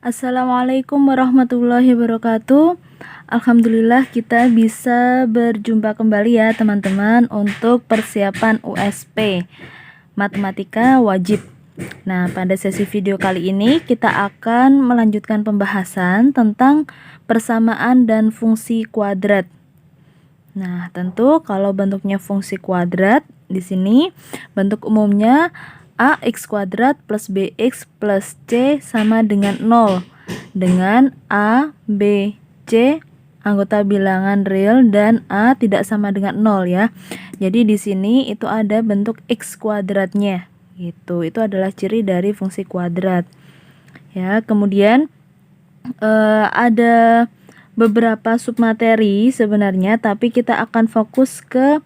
Assalamualaikum warahmatullahi wabarakatuh. Alhamdulillah kita bisa berjumpa kembali ya teman-teman untuk persiapan USP Matematika Wajib. Nah, pada sesi video kali ini kita akan melanjutkan pembahasan tentang persamaan dan fungsi kuadrat. Nah, tentu kalau bentuknya fungsi kuadrat di sini bentuk umumnya ax kuadrat plus bx plus c sama dengan 0 dengan a, b, c anggota bilangan real dan a tidak sama dengan 0 ya. Jadi di sini itu ada bentuk x kuadratnya gitu. Itu adalah ciri dari fungsi kuadrat. Ya, kemudian ada beberapa submateri sebenarnya, tapi kita akan fokus ke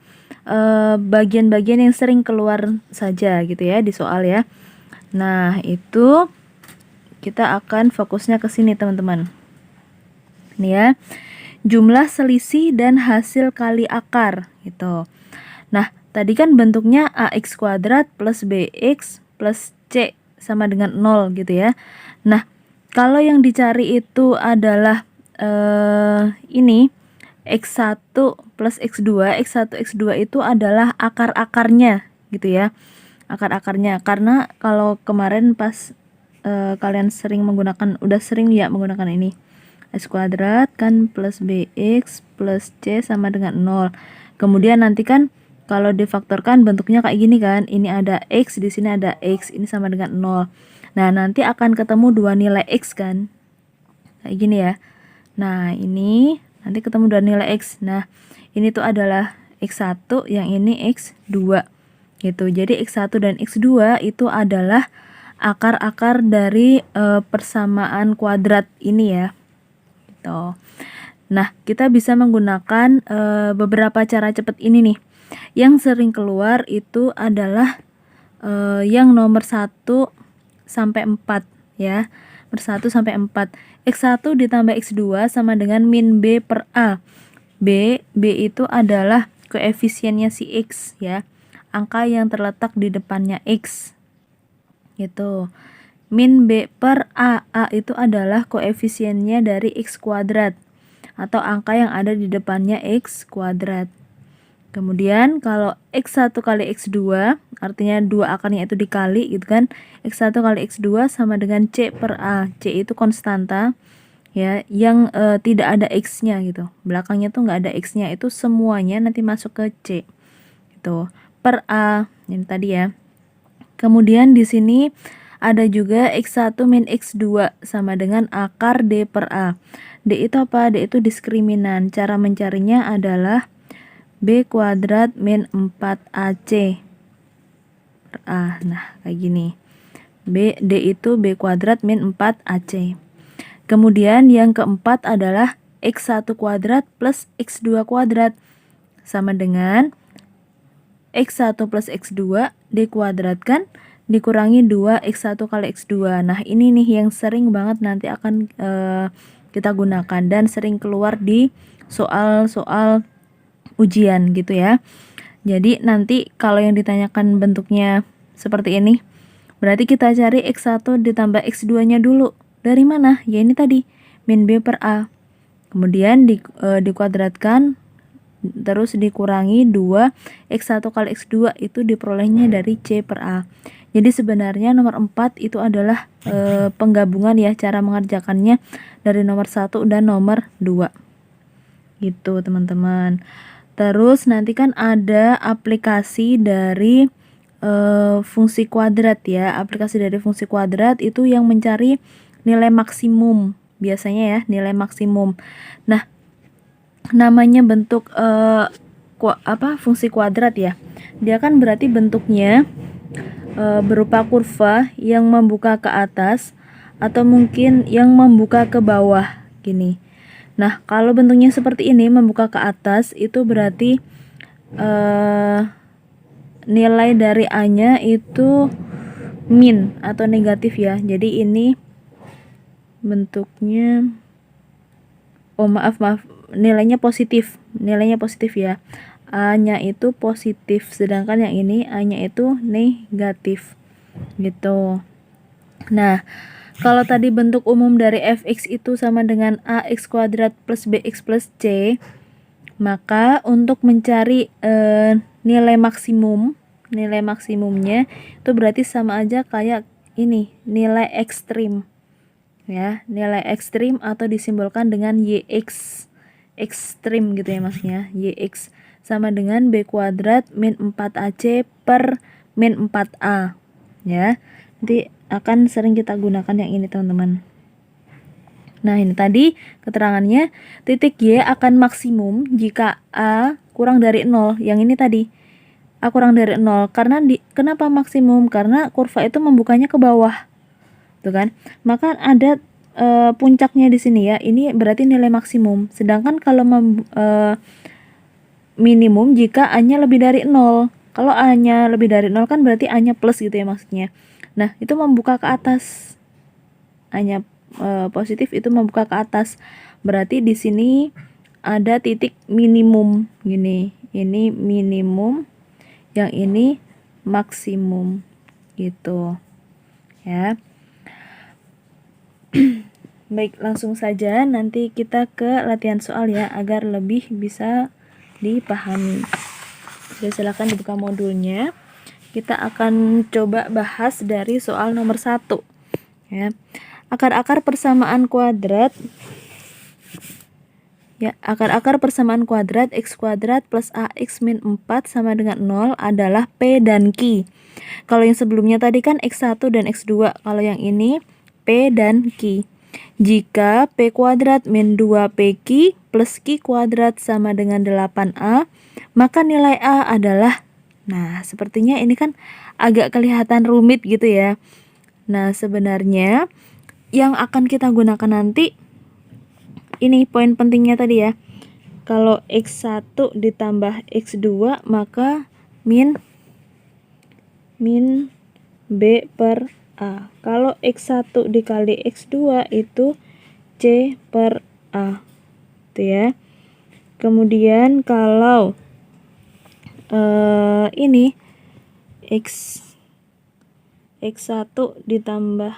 bagian-bagian yang sering keluar saja gitu ya di soal ya. Nah, itu kita akan fokusnya ke sini teman-teman. Ini ya. Jumlah selisih dan hasil kali akar gitu. Nah, tadi kan bentuknya ax kuadrat plus bx plus c sama dengan 0 gitu ya. Nah, kalau yang dicari itu adalah ini x1 plus x2, x1 x2 itu adalah akar-akarnya gitu ya. Akar-akarnya, karena kalau kemarin pas kalian udah sering ya menggunakan ini x kuadrat kan plus bx plus c sama dengan 0. Kemudian nanti kan kalau difaktorkan bentuknya kayak gini kan, ini ada x, di sini ada x, ini sama dengan 0. Nah, nanti akan ketemu dua nilai x kan, kayak gini ya. Nah, ini nanti ketemu dua nilai x. Nah, ini tuh adalah x1, yang ini x2 gitu. Jadi x1 dan x2 itu adalah akar-akar dari persamaan kuadrat ini ya. Gitu. Nah, kita bisa menggunakan beberapa cara cepat ini nih. Yang sering keluar itu adalah yang nomor 1 sampai 4 ya. Nomor 1 sampai 4. X1 ditambah X2 sama dengan min B per A. B itu adalah koefisiennya si X ya. Angka yang terletak di depannya X. Gitu. Min B per A. A itu adalah koefisiennya dari X kuadrat atau angka yang ada di depannya X kuadrat. Kemudian kalau X1 kali X2, artinya dua akarnya itu dikali gitu kan. X1 kali X2 sama dengan C per A. C itu konstanta ya, yang tidak ada X-nya gitu. Belakangnya tuh nggak ada X-nya, itu semuanya nanti masuk ke C. Gitu. Per A, ini tadi ya. Kemudian di sini ada juga X1 min X2 sama dengan akar D per A. D itu apa? D itu diskriminan. Cara mencarinya adalah B kuadrat min 4AC per A. Nah, kayak gini. D itu B kuadrat min 4AC. Kemudian yang keempat adalah X1 kuadrat plus X2 kuadrat sama dengan X1 plus X2 dikuadratkan dikurangi 2 X1 kali X2. Nah, ini nih yang sering banget nanti akan kita gunakan dan sering keluar di soal-soal ujian gitu ya. Jadi nanti kalau yang ditanyakan bentuknya seperti ini, berarti kita cari X1 ditambah X2 nya dulu. Dari mana? Ya ini tadi, min B per A. Kemudian dikuadratkan, terus dikurangi 2 X1 kali X2 itu diperolehnya dari C per A. Jadi sebenarnya nomor 4 itu adalah penggabungan ya, cara mengerjakannya dari nomor 1 dan nomor 2. Gitu teman-teman. Terus nanti kan ada aplikasi dari fungsi kuadrat ya. Aplikasi dari fungsi kuadrat itu yang mencari nilai maksimum biasanya ya, nilai maksimum. Nah, namanya bentuk fungsi kuadrat ya. Dia kan berarti bentuknya berupa kurva yang membuka ke atas atau mungkin yang membuka ke bawah gini. Nah, kalau bentuknya seperti ini membuka ke atas itu berarti nilai dari A-nya itu min atau negatif ya. Jadi ini bentuknya maaf, nilainya positif ya. A-nya itu positif, sedangkan yang ini A-nya itu negatif gitu. Nah, Kalau tadi bentuk umum dari fx itu sama dengan ax kuadrat plus bx plus c, maka untuk mencari nilai maksimumnya itu berarti sama aja kayak ini, nilai ekstrim. Ya, nilai ekstrim atau disimbolkan dengan yx ekstrim gitu ya maksudnya. Yx sama dengan b kuadrat min 4ac per min 4a. Ya, nanti akan sering kita gunakan yang ini teman-teman. Nah, ini tadi keterangannya, titik Y akan maksimum jika A kurang dari 0. Yang ini tadi, A kurang dari 0. Karena kenapa maksimum? Karena kurva itu membukanya ke bawah. Tuh kan? Maka ada puncaknya di sini ya. Ini berarti nilai maksimum. Sedangkan kalau minimum jika A-nya lebih dari 0. Kalau A-nya lebih dari 0 kan berarti A-nya plus gitu ya maksudnya. Nah, itu membuka ke atas. A-nya positif itu membuka ke atas. Berarti di sini ada titik minimum gini. Ini minimum, yang ini maksimum gitu. Ya. Baik, langsung saja nanti kita ke latihan soal ya agar lebih bisa dipahami. Jadi silakan dibuka modulnya. Kita akan coba bahas dari soal nomor 1 ya. Akar-akar persamaan kuadrat ya, akar-akar persamaan kuadrat x kuadrat plus ax min 4 sama dengan 0 adalah p dan q. Kalau yang sebelumnya tadi kan x1 dan x2, kalau yang ini p dan q. Jika p kuadrat min 2pq plus q kuadrat sama dengan 8a, maka nilai a adalah, nah sepertinya ini kan agak kelihatan rumit gitu ya. Nah, sebenarnya yang akan kita gunakan nanti, ini poin pentingnya tadi ya. Kalau x1 ditambah x2 maka min b per a. Kalau x1 dikali x2 itu c per a. Itu ya. Kemudian kalau ini x1 ditambah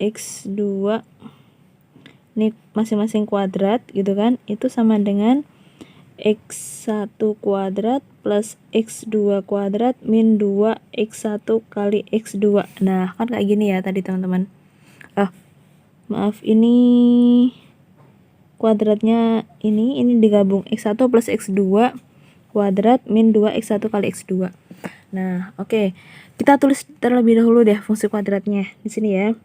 x2, ini masing-masing kuadrat gitu kan, itu sama dengan x1 kuadrat plus x2 kuadrat min 2x1 kali x2. Nah, kan kayak gini ya tadi teman-teman. Maaf, ini kuadratnya ini digabung x1 plus x2 kuadrat min 2x1 kali x2. Nah, oke. Kita tulis terlebih dahulu deh fungsi kuadratnya di sini ya.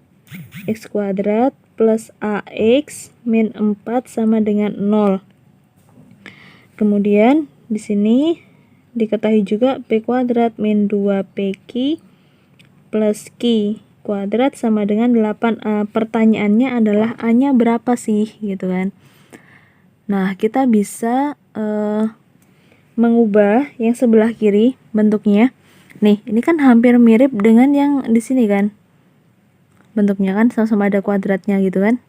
X kuadrat plus ax min 4 sama dengan 0. Kemudian di sini diketahui juga p kuadrat min 2pq plus q kuadrat sama dengan 8a. Pertanyaannya adalah a-nya berapa sih gitu kan. Nah, kita bisa mengubah yang sebelah kiri bentuknya. Nih, ini kan hampir mirip dengan yang di sini kan. Bentuknya kan sama-sama ada kuadratnya gitu kan.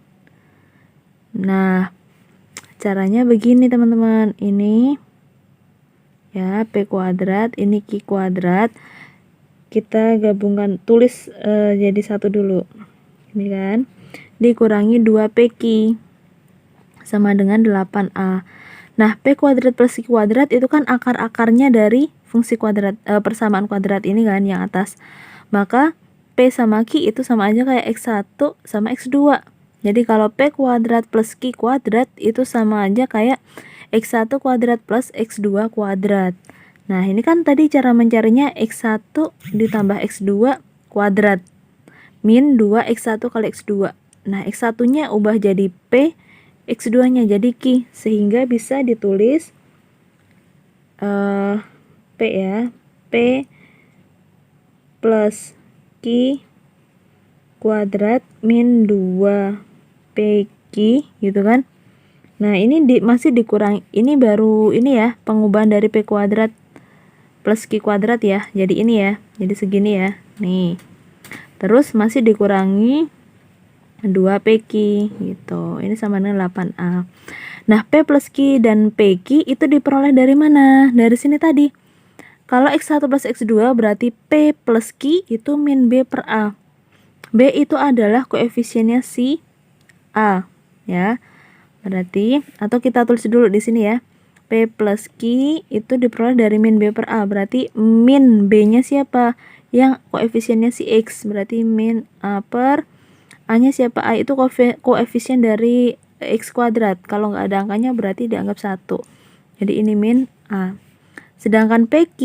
Nah, caranya begini teman-teman. Ini ya p kuadrat, ini q kuadrat. Kita gabungkan, tulis jadi satu dulu. Ini kan dikurangi 2pq sama dengan 8a. Nah, p kuadrat plus q kuadrat itu kan akar-akarnya dari fungsi kuadrat persamaan kuadrat ini kan yang atas. Maka p sama q itu sama aja kayak x1 sama x2. Jadi kalau p kuadrat plus q kuadrat itu sama aja kayak x1 kuadrat plus x2 kuadrat. Nah, ini kan tadi cara mencarinya x1 ditambah x2 kuadrat min 2x1 kali x2. Nah, x1-nya ubah jadi p, x2-nya jadi q, sehingga bisa ditulis p ya, p plus q kuadrat min 2pq gitu kan. Nah, ini masih dikurangi, ini baru ini ya, pengubahan dari p kuadrat plus q kuadrat ya, jadi ini ya, jadi segini ya, nih. Terus masih dikurangi 2pq gitu, ini sama dengan 8a. Nah, p plus q dan pq itu diperoleh dari mana? Dari sini tadi. Kalau x1 plus x2 berarti p plus q itu min b per a. B itu adalah koefisiennya si A, ya. Berarti, atau kita tulis dulu di sini ya. P plus Q itu diperoleh dari min B per A. Berarti min B-nya siapa? Yang koefisiennya si X. Berarti min A per A-nya siapa? A itu koefisien dari X kuadrat. Kalau nggak ada angkanya berarti dianggap 1. Jadi ini min A. Sedangkan PQ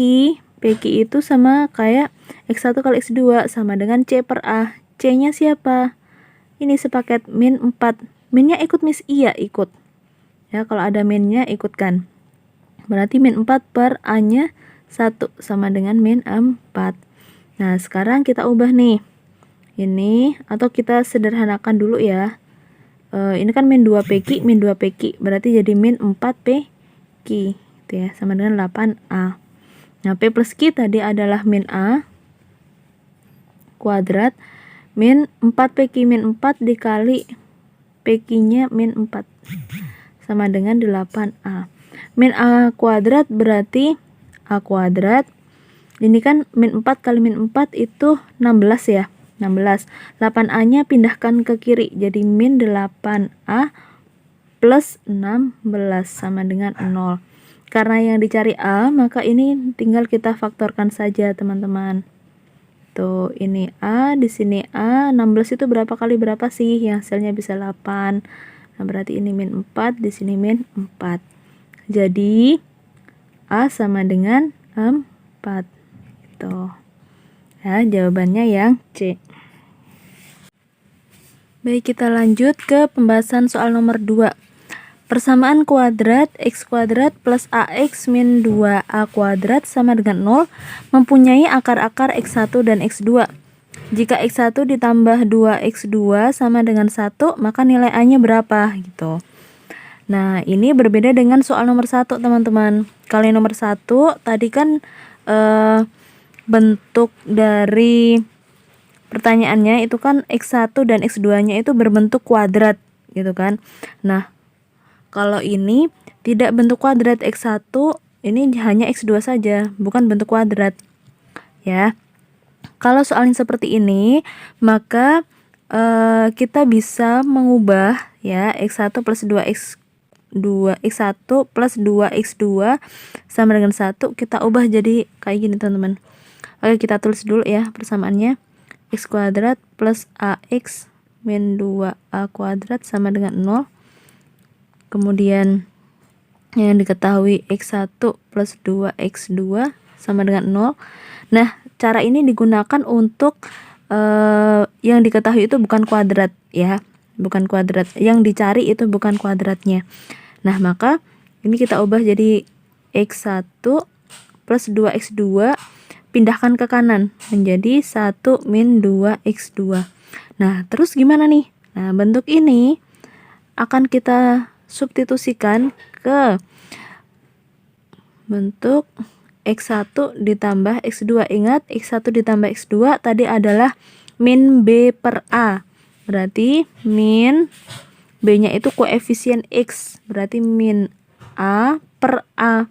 itu sama kayak X1 kali X2 sama dengan C per A. C-nya siapa? Ini sepaket min 4. Minnya ikut mis? Iya, ikut. Ya, kalau ada minnya ikutkan. Berarti min 4 per A-nya 1 sama dengan min 4. Nah, sekarang kita ubah nih. Ini, atau kita sederhanakan dulu ya. Ini kan min 2 PQ, min 2 PQ. Berarti jadi min 4 PQ. Gitu ya, sama dengan 8A. Nah, P plus Q tadi adalah min A kuadrat min 4 PQ min 4 dikali PQ-nya min 4 sama dengan 8A. Min A kuadrat berarti A kuadrat. Ini kan min 4 kali min 4 itu 16 ya. 16. 8A-nya pindahkan ke kiri. Jadi min 8A plus 16 sama dengan 0. Karena yang dicari A, maka ini tinggal kita faktorkan saja, teman-teman. Tuh, ini A, di sini A, 16 itu berapa kali berapa sih? Yang hasilnya bisa 8. Nah, berarti ini min 4, di sini min 4. Jadi, A sama dengan 4. Gitu. Ya, jawabannya yang C. Baik, kita lanjut ke pembahasan soal nomor 2. Persamaan kuadrat X kuadrat plus AX min 2A kuadrat sama dengan 0 mempunyai akar-akar X1 dan X2. Jika X1 ditambah 2X2 sama dengan 1, maka nilai A-nya berapa? Gitu. Nah, ini berbeda dengan soal nomor 1, teman-teman. Kalau nomor 1, tadi kan bentuk dari pertanyaannya itu kan X1 dan X2-nya itu berbentuk kuadrat, gitu kan. Nah, kalau ini tidak bentuk kuadrat X1, ini hanya X2 saja, bukan bentuk kuadrat. Ya. Kalau soalnya seperti ini, maka kita bisa mengubah ya X1 plus 2X2, X1 plus 2X2 sama dengan 1, kita ubah jadi kayak gini, teman-teman. Oke, kita tulis dulu ya persamaannya. X kuadrat plus AX min 2A kuadrat sama dengan 0. Kemudian yang diketahui X1 plus 2X2 sama dengan 0. Nah, cara ini digunakan untuk yang diketahui itu bukan kuadrat ya, bukan kuadrat. Yang dicari itu bukan kuadratnya. Nah, maka ini kita ubah jadi X1 plus 2X2 pindahkan ke kanan menjadi 1 min 2X2. Nah, terus gimana nih? Nah, bentuk ini akan kita substitusikan ke bentuk X1 ditambah X2. Ingat, X1 ditambah X2 tadi adalah min B per A. Berarti min B-nya itu koefisien X. Berarti min A per A.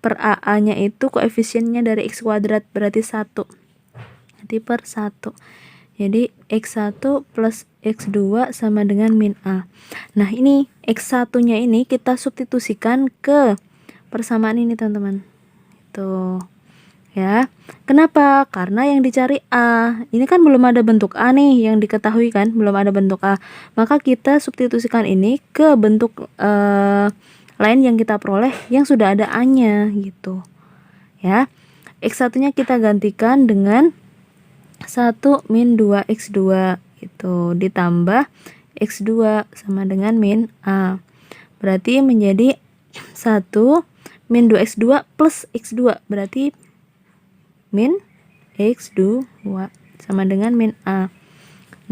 Per A-nya itu koefisiennya dari X kuadrat. Berarti 1. Nanti per 1. Jadi X1 plus X2 sama dengan min A. Nah, ini X1-nya ini kita substitusikan ke persamaan ini, teman-teman. Itu. Ya. Kenapa? Karena yang dicari A. Ini kan belum ada bentuk A nih, yang diketahui kan, belum ada bentuk A. Maka kita substitusikan ini ke bentuk lain yang kita peroleh yang sudah ada A-nya gitu. Ya. X1-nya kita gantikan dengan 1 min 2X2 itu ditambah X2 sama dengan min A. Berarti menjadi 1 min 2X2 plus X2. Berarti min X2 sama dengan min A.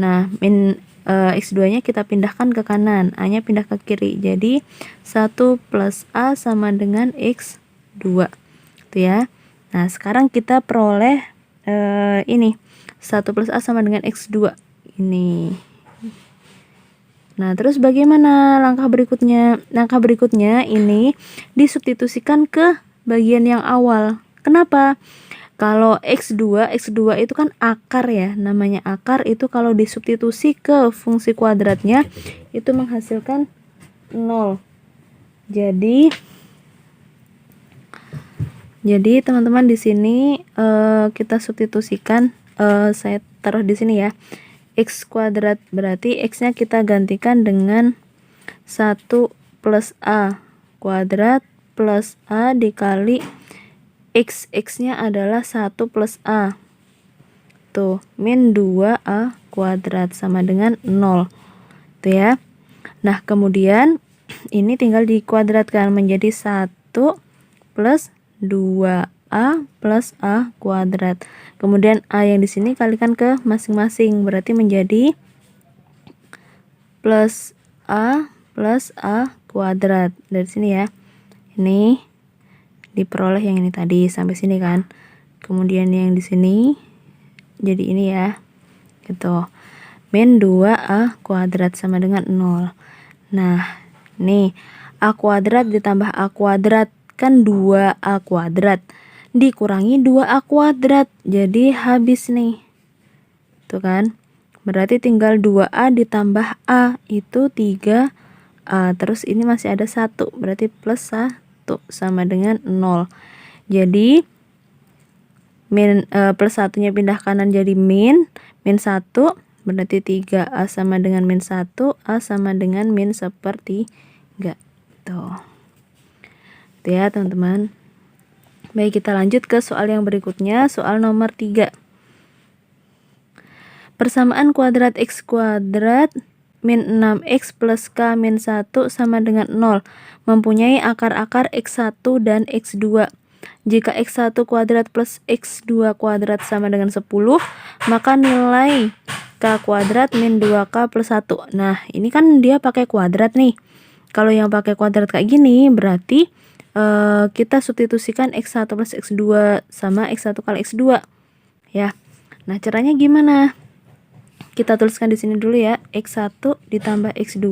Nah, min X2-nya kita pindahkan ke kanan, A-nya pindah ke kiri. Jadi 1 plus A sama dengan X2. Itu ya. Nah, sekarang kita peroleh ini 1 plus A sama dengan X2 ini. Nah, terus bagaimana langkah berikutnya? Langkah berikutnya ini disubstitusikan ke bagian yang awal. Kenapa? Kalau X2 itu kan akar ya, namanya akar itu kalau disubstitusi ke fungsi kuadratnya itu menghasilkan 0. Jadi teman-teman di sini kita substitusikan, saya taruh di sini ya. X kuadrat berarti X-nya kita gantikan dengan 1 plus A kuadrat plus A dikali X-nya adalah 1 plus A. Tuh, min 2A kuadrat sama dengan 0. Tuh ya. Nah, kemudian ini tinggal dikuadratkan menjadi 1 plus 2A plus A kuadrat. Kemudian A yang di sini kalikan ke masing-masing, berarti menjadi plus A kuadrat. Dari sini ya. Ini diperoleh yang ini tadi sampai sini kan. Kemudian yang di sini jadi ini ya. Gitu. Min 2A kuadrat sama dengan 0. Nah, nih A kuadrat ditambah A kuadrat kan 2A kuadrat dikurangi 2A kuadrat, jadi habis nih. Tuh kan, berarti tinggal 2A ditambah A itu 3A, terus ini masih ada 1, berarti plus 1 sama dengan 0. Jadi plus 1-nya pindah kanan jadi min 1, berarti 3A sama dengan min 1, A sama dengan min 1/3. Tuh. Itu ya teman-teman. Baik, kita lanjut ke soal yang berikutnya, soal nomor 3. Persamaan kuadrat X kuadrat min 6X plus K min 1 sama dengan 0 mempunyai akar-akar X1 dan X2. Jika X1 kuadrat plus X2 kuadrat sama dengan 10, maka nilai K kuadrat min 2K plus 1. Nah, ini kan dia pakai kuadrat nih. Kalau yang pakai kuadrat kayak gini, berarti kita substitusikan X1 plus X2 sama X1 kali X2. Ya. Nah, caranya gimana? Kita tuliskan di sini dulu ya. X1 ditambah X2.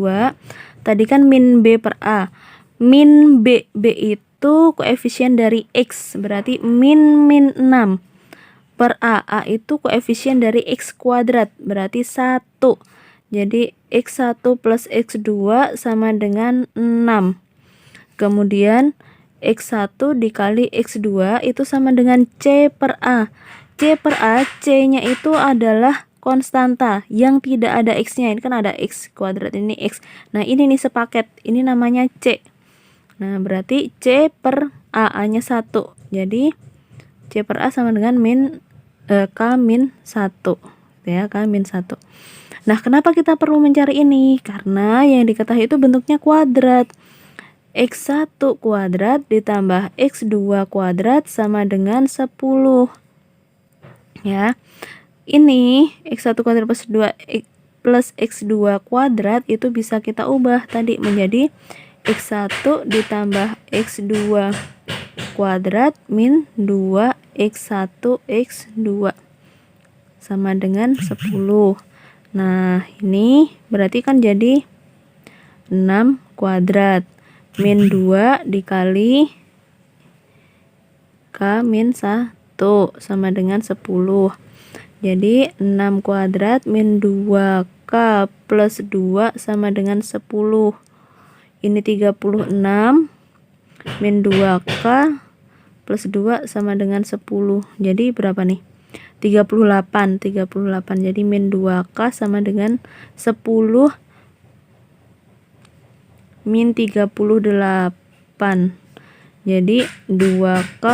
Tadi kan min B per A. Min B itu koefisien dari X, berarti min 6 per A. A itu koefisien dari X kuadrat, berarti 1. Jadi X1 plus X2 sama dengan 6. Kemudian X1 dikali X2 itu sama dengan C per A. C per A, C-nya itu adalah konstanta yang tidak ada X-nya. Ini kan ada X kuadrat, ini X. Nah, ini nih sepaket. Ini namanya C. Nah, berarti C per A, A-nya 1. Jadi C per A sama dengan K min 1. Ya, K min 1. Nah, kenapa kita perlu mencari ini? Karena yang diketahui itu bentuknya kuadrat. X1 kuadrat ditambah X2 kuadrat sama dengan 10. Ya. Ini X1 kuadrat plus X2 kuadrat itu bisa kita ubah tadi menjadi X1 ditambah X2 kuadrat min 2X1 X2 sama dengan 10. Nah, ini berarti kan jadi 6 kuadrat min 2 dikali K min 1 sama dengan 10. Jadi 6 kuadrat min 2K plus 2 sama dengan 10. Ini 36 min 2K plus 2 sama dengan 10. Jadi berapa nih? 38. Jadi min 2K sama dengan 10 min 38. Jadi 2K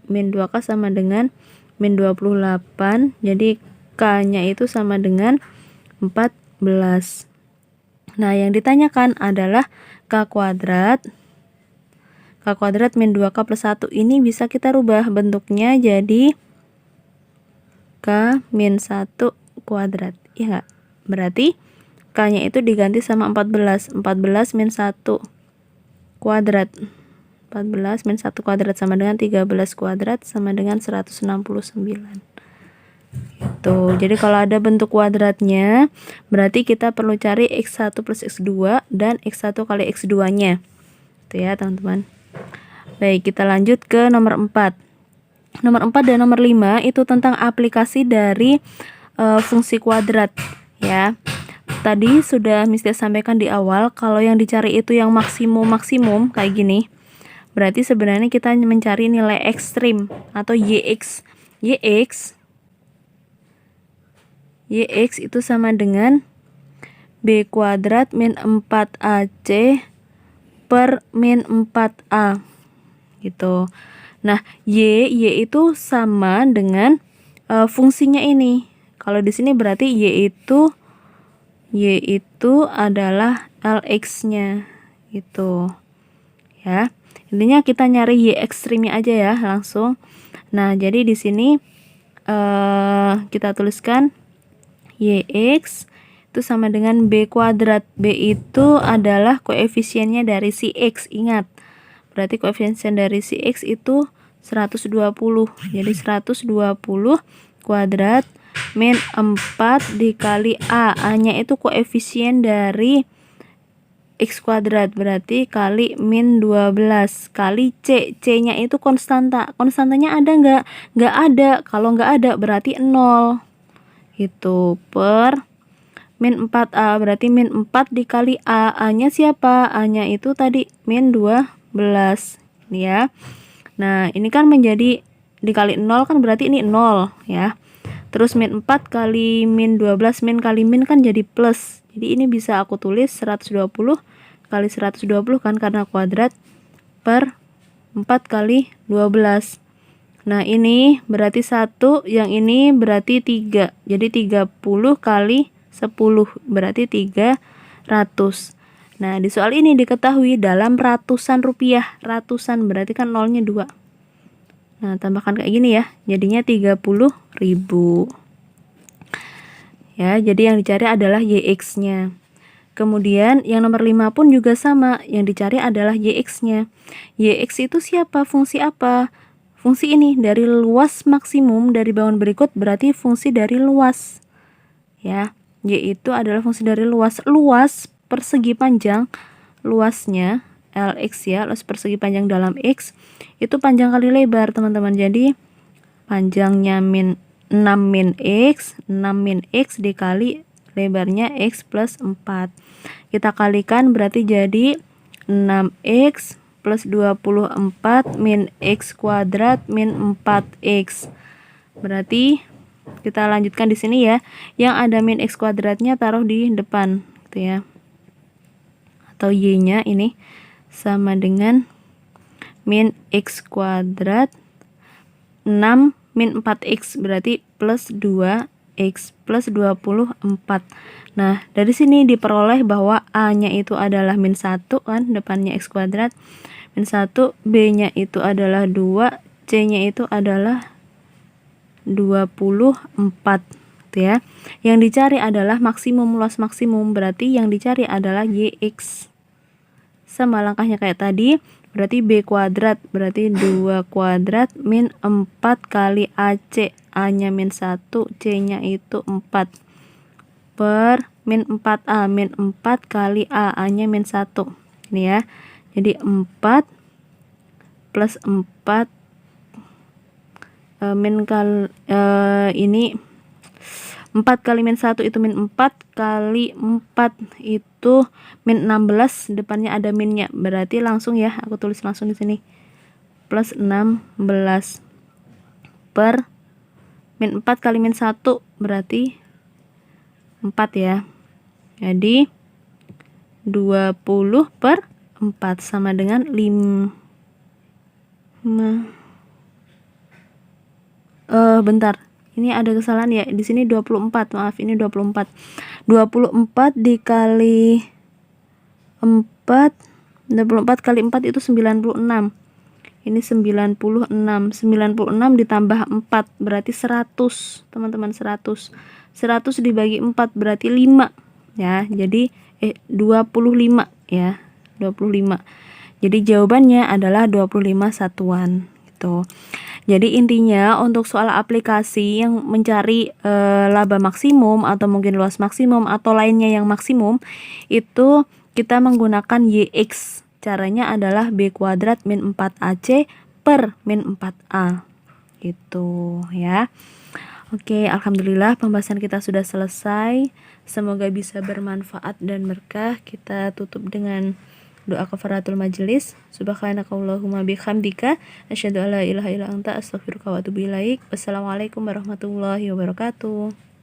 min 2K sama dengan min 28. Jadi K-nya itu sama dengan 14. Nah, yang ditanyakan adalah K kuadrat min 2K plus 1. Ini bisa kita rubah bentuknya jadi K min 1 kuadrat. Iya nggak? Berarti K-nya itu diganti sama 14. 14 min 1 kuadrat. 14 min 1 kuadrat sama dengan 13 kuadrat sama dengan 169. Gitu. Jadi kalau ada bentuk kuadratnya, berarti kita perlu cari X1 plus X2 dan X1 kali X2-nya. Itu ya, teman-teman. Baik, kita lanjut ke nomor 4. Nomor 4 dan nomor 5 itu tentang aplikasi dari fungsi kuadrat ya. Tadi sudah Mister sampaikan di awal, kalau yang dicari itu yang maksimum kayak gini. Berarti sebenarnya kita mencari nilai ekstrim atau YX. YX itu sama dengan B kuadrat min 4AC per min 4A gitu. Nah, Y itu sama dengan fungsinya ini. Kalau di sini berarti Y itu adalah LX-nya gitu. Ya. Intinya kita nyari Y ekstrimnya aja ya, langsung. Nah, jadi di sini kita tuliskan YX itu sama dengan B kuadrat. B itu adalah koefisiennya dari si X, ingat. Berarti koefisien dari si X itu 120. Jadi 120 kuadrat min 4 dikali A. A-nya itu koefisien dari X kuadrat, berarti kali min 12 kali C. C-nya itu konstanta. Konstantanya ada nggak? Nggak ada. Kalau nggak ada berarti 0. Itu per min 4A, berarti min 4 dikali A. A-nya siapa? A-nya itu tadi min 12 ini ya. Nah, ini kan menjadi dikali 0 kan berarti ini 0 ya. Terus min 4 kali min 12 min kali min kan jadi plus. Jadi ini bisa aku tulis 120 kali 120 kan karena kuadrat per 4 kali 12. Nah, ini berarti 1, yang ini berarti 3. Jadi 30 kali 10 berarti 300. Nah, di soal ini diketahui dalam ratusan rupiah. Ratusan berarti kan nolnya 2. Nah, tambahkan kayak gini ya. Jadinya 30.000. Ya, jadi yang dicari adalah YX-nya. Kemudian yang nomor 5 pun juga sama. Yang dicari adalah YX-nya. YX itu siapa? Fungsi apa? Fungsi ini dari luas maksimum dari bangun berikut berarti fungsi dari luas. Ya, Y itu adalah fungsi dari luas. Luas persegi panjang, luasnya LX ya, luas persegi panjang dalam X itu panjang kali lebar, teman-teman. Jadi panjangnya 6 min X, 6 min X dikali lebarnya X plus 4. Kita kalikan berarti jadi 6X plus 24 min X kuadrat min 4X. Berarti kita lanjutkan di sini ya. Yang ada min X kuadratnya taruh di depan gitu ya. Atau Y-nya ini sama dengan min X kuadrat 6 min 4X berarti plus 2X plus 24. Nah, dari sini diperoleh bahwa A-nya itu adalah min 1 kan, depannya X kuadrat. Min 1, B-nya itu adalah 2, C-nya itu adalah 24 gitu ya. Yang dicari adalah maksimum, luas maksimum, berarti yang dicari adalah YX. Sama langkahnya kayak tadi, berarti B kuadrat, berarti 2 kuadrat min 4 kali AC. A-nya min 1, C-nya itu 4 per min 4A, min 4 kali A, A-nya min 1 ini ya. Jadi 4 plus 4 min kali ini 4 kali min 1 itu min 4 kali 4 itu min 16, depannya ada minnya. Berarti langsung ya, aku tulis langsung di sini. Plus 16 per min 4 kali min 1 berarti 4 ya. Jadi 20 per 4 sama dengan 5. Bentar. Ini ada kesalahan ya. Di sini 24. Maaf, ini 24. 24 dikali 4. 24 kali 4 itu 96. Ini 96. 96 ditambah 4 berarti 100. Teman-teman, 100. 100 dibagi 4 berarti 5. Ya, jadi 25 ya. 25. Jadi jawabannya adalah 25 satuan gitu. Jadi intinya untuk soal aplikasi yang mencari laba maksimum atau mungkin luas maksimum atau lainnya yang maksimum, itu kita menggunakan YX. Caranya adalah B kuadrat min 4AC per min 4A gitu ya. Oke, alhamdulillah pembahasan kita sudah selesai. Semoga bisa bermanfaat dan berkah. Kita tutup dengan doa kafaratul majelis. Subhanakallahumma bihamdika asyhadu alla ilaha illa anta astaghfiruka wa atubu ilaik. Wassalamualaikum warahmatullahi wabarakatuh.